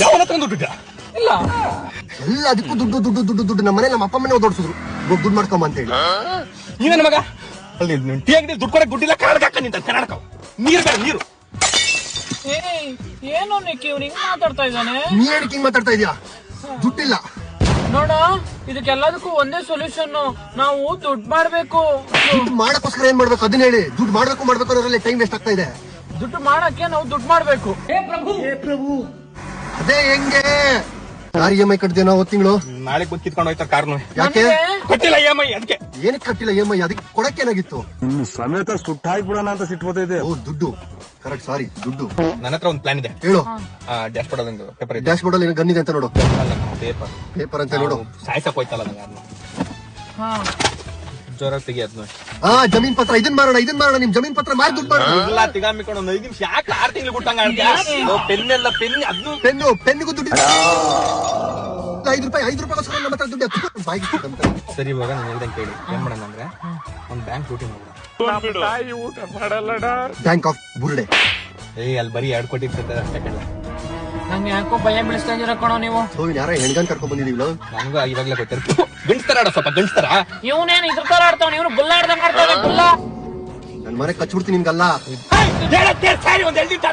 ಯಾವನ ಹತ್ರ ದುಡ್ಡಿದ್ದ ಇಲ್ಲ ಎಲ್ಲ ಅದಕ್ಕೂ ದುಡ್ಡು ದುಡ್ಡು ದುಡ್ಡು ದುಡ್ಡು ನಮ್ಮ ಮನೆ ನಮ್ಮ ಅಪ್ಪ ಮನೆ ಓದೋಡ್ಸಿದ್ರು ದುಡ್ಡು ಮಾಡ್ಕೊಂಬ ಅಂತ ಹೇಳಿ. ನೀವೇನ ಮಗ ಅಲ್ಲಿ ಟೀ ಅಂಗಡಿ ದುಡ್ಡು ಕೊಡಕ್ ದುಡ್ಡಿಲ್ಲ ಕಾಳಗ ಹಾಕ ನಿಂತ ಕನ್ನಡಕ ನೀರು ಬೇಡ ನೀರು. ಏನು ನಿಕ್ಕಿ ಇವ್ನು ಹಿಂಗ್ ಮಾತಾಡ್ತಾ ಇದ್ದಾನೆ. ನೀ ಏನಕ್ಕೆ ಹಿಂಗ್ ಮಾತಾಡ್ತಾ ಇದೀಯಾ? ದುಡ್ಡಿಲ್ಲ ನೋಡ ಇದಕ್ಕೆಲ್ಲದಕ್ಕೂ ಒಂದೇ ಸೊಲ್ಯೂಷನ್, ನಾವು ದುಡ್ಡು ಮಾಡ್ಬೇಕು. ದುಡ್ಡು ಮಾಡಕ್ಕೋಸ್ಕರ ಏನ್ ಮಾಡ್ಬೇಕು ಅದನ್ನ ಹೇಳಿ. ದುಡ್ಡು ಮಾಡ್ಬೇಕು ಅನ್ನೋದ್ರಲ್ಲಿ ಟೈಮ್ ವೇಸ್ಟ್ ಆಗ್ತಾ ಇದೆ. ದುಡ್ಡು ಮಾಡಕ್ಕೆ ನಾವು ದುಡ್ಡು ಮಾಡ್ಬೇಕು. ಅದೇ ಹೆಂಗೆ? ಯಾರು EMI ಕಟ್ದೇನೋ ಅವತ್ತು ತಿಂಗಳು ನಾಳೆ ಬಂದು ಕಿತ್ಕೊಂಡು ಹೋಯ್ತಾರ ಕಾರ್ನು. ಯಾಕೆ ಕೊಟ್ಟಿಲ್ಲ EMI ಅದಕ್ಕೆ. ಏನಕ್ಕೆ ಕಟ್ಟಿಲ್ಲ EMI? ಅದಕ್ಕೆ ಕೊಡಕ್ಕೇನಾಗಿತ್ತು? ಸಮೇತ ಸುಟ್ಟ ಹಾಕ್ಬಿಡೋಣ ಅಂತ ಸಿಟ್ಟು ಬರ್ತಿದೆ. ಓ ದುಡ್ಡು ಕರೆಕ್ಟ್, ಸಾರಿ ದುಡ್ಡು. ನನ್ನ ಹತ್ರ ಒಂದು ಪ್ಲಾನ್ ಇದೆ. ಹೇಳು. ಡ್ಯಾಶ್ ಬೋರ್ಡ್ ಒಂದು ಪೇಪರ್ ಇದೆ. ಡ್ಯಾಶ್ ಬೋರ್ಡ್ ಅಲ್ಲಿ ಗನ್ ಇದೆ ಅಂತ ನೋಡು. ಪೇಪರ್ ಪೇಪರ್ ಅಂತ ನೋಡು. ಸಾಯ್ಸಕ್ ಹೋಯ್ತಲ್ಲ ನಂಗೆ ಜೋರ ತೆಗಿ ಅದ್ನ. ಜಮೀನ್ ಪತ್ರ ಇದನ್ ಮಾರೋಣ ನಿಮ್ ಜಮೀನ್ ಪತ್ರ ಮಾರಿ ದುಡ್ಡು ಮಾಡೋಣ. ಎಲ್ಲ ತಿಗಾಮಿಕೊಂಡು ಒಂದು 5 ನಿಮಿಷ ಯಾಕೆ 6 ತಿಂಗಳು ಕೊಟ್ಟಂಗ ಪೆನ್ ಎಲ್ಲ ಪೆನ್ ಅದನ್ನು ಪೆನ್ನಿಗೂ ದುಡ್ಡು ₹5 ನಮ್ಮ ಹತ್ರ ದುಡ್ಡು ಬಾಯಿಗೆ. ಸರಿ ಇವಾಗ ನಾನು ಹೇಳ್ದಂಗೆ ಕೇಳಿ ಏನ್ ಮಾಡೋಣ ಅಂದ್ರೆ ಒಂದು ಬ್ಯಾಂಕ್ ಡ್ಯೂಟಿ ಮಾಡೋಣ. ಬ್ಯಾಂಕ್ ಆಫ್ ಬುರ್ಡೆ. ಅಲ್ಲಿ ಬರೀ 2 ಕೋಟಿ ಇರ್ತದೆ ಅಷ್ಟೇ ಕಳ್ಳ. ನಂಗೆ ಯಾಕೋ ಭಯ ಬೀಳಿಸ್ತಾ ಇದೀರ ಕಣೋ ನೀವು. ಯಾರ ಹೆಣ್ಗನ್ ಕರ್ಕೊಂಡ್ ಬಂದಿದೀವಿ. ನನಗೂ ಇವಾಗ್ಲೇ ಗೊತ್ತಿರ್ತು. ಗಂಡ್ಸ್ತಾರ ಸ್ವಲ್ಪ ಗಂಡ್ಸ್ತಾರ. ಇವನೇನ್ ಇದ್ರ ತರ ಆಡ್ತಾವ, ಇವನು ಬುಲ್ಲ ಆಡ್ದಂಗ್ ಆಡ್ತಾನೆ. ಬುಲ್ಲ ನನ್ ಮನೆ ಕಚ್ಬಿಡ್ತೀನಿ ನಿಮ್ಗಲ್ಲ. ಹೇಳತ್ತೆ ಸರಿ ಒಂದ್ 2 ನಿಮಿಷ